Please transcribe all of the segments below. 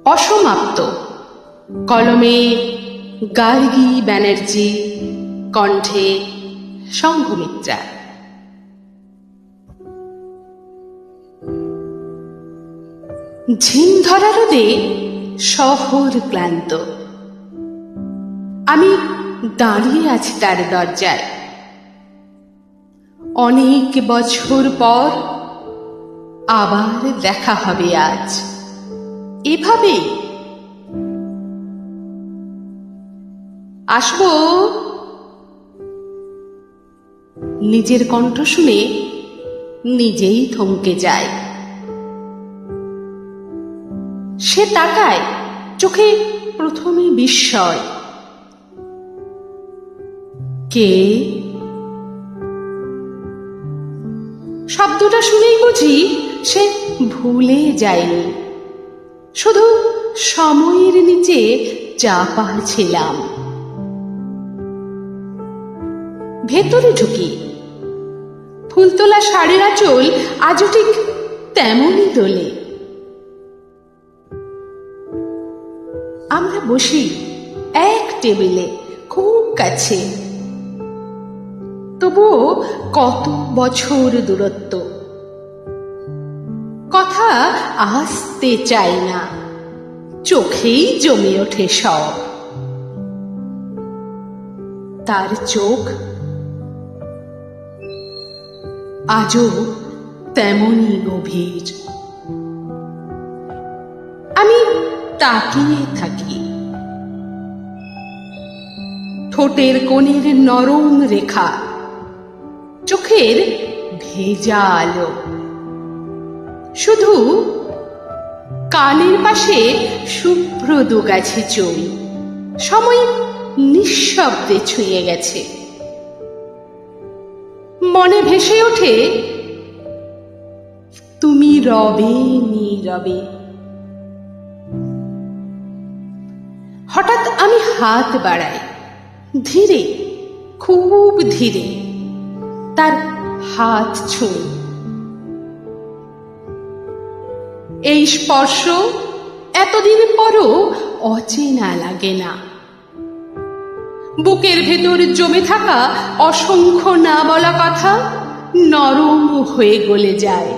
অসমাপ্ত। কলমে গার্গী ব্যানার্জি, কণ্ঠে সংঘমিত্রা। ঝিম ধরা রোদে শহর ক্লান্ত। আমি দাঁড়িয়ে আছি তার দরজায়। অনেক বছর পর আবার দেখা হবে আজ, এভাবে। আসবো। নিজের কণ্ঠ শুনে নিজেই থমকে যায়। সে তাকায়, চোখে প্রথমে বিস্ময়। কে? শব্দটা শুনেই বুঝি সে ভুলে যায়নি, শুধু সময়ের নিচে চাপা ছিলাম। ভেতরে ঢুকি। ফুলতোলা শাড়ির আঁচল আজও ঠিক তেমনই দোলে। আমরা বসি এক টেবিলে, খুব কাছে। তবুও কত বছর দূরত্ব। কথা আসতে চাই না, চোখেই জমে ওঠে সব। তার চোখ আজও তেমনই গভীর। আমি তাকিয়ে থাকি। ঠোঁটের কোণের নরম রেখা, চোখের ভেজা আলো। শুধু কানের পাশে শুভ্র দুগাছে চুল। সময় নিঃশব্দে ছুঁয়ে গেছে। মনে ভেসে ওঠে তুমি রবে নীরবে। হঠাৎ আমি হাত বাড়াই, ধীরে, খুব ধীরে। তার হাত ছুঁই। এই স্পর্শ এতদিন পরও অচেনা লাগে না। বুকের ভেতর জমে থাকা অসংখ্য না বলা কথা নরম হয়ে গলে যায়।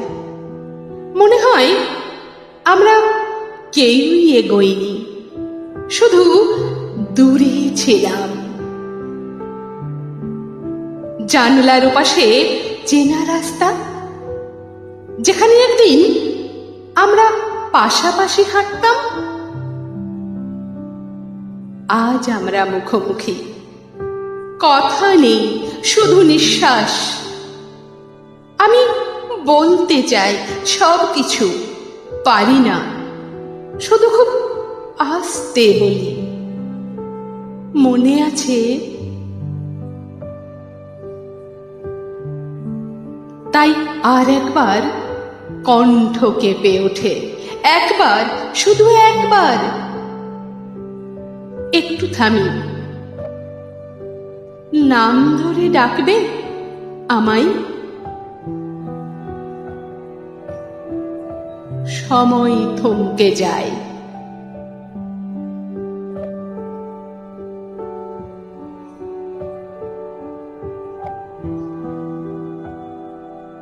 মনে হয় আমরা কেউই এগোইনি, শুধু দূরে ছিলাম। জানলার ওপাশে চেনা রাস্তা, যেখানে একদিন আমরা পাশাপাশি হাঁটতাম। আজ আমরা মুখোমুখি, কথা নেই, শুধু নিঃশ্বাস। আমি বলতে চাই সব কিছু, পারি না, শুধু খুব আস্তে বলি। মনে আছে? তাই আর একবার কণ্ঠ কেঁপে ওঠে। একবার, শুধু একবার। একটু থামি। নাম ধরে ডাকবে আমায়? সময় থমকে যায়।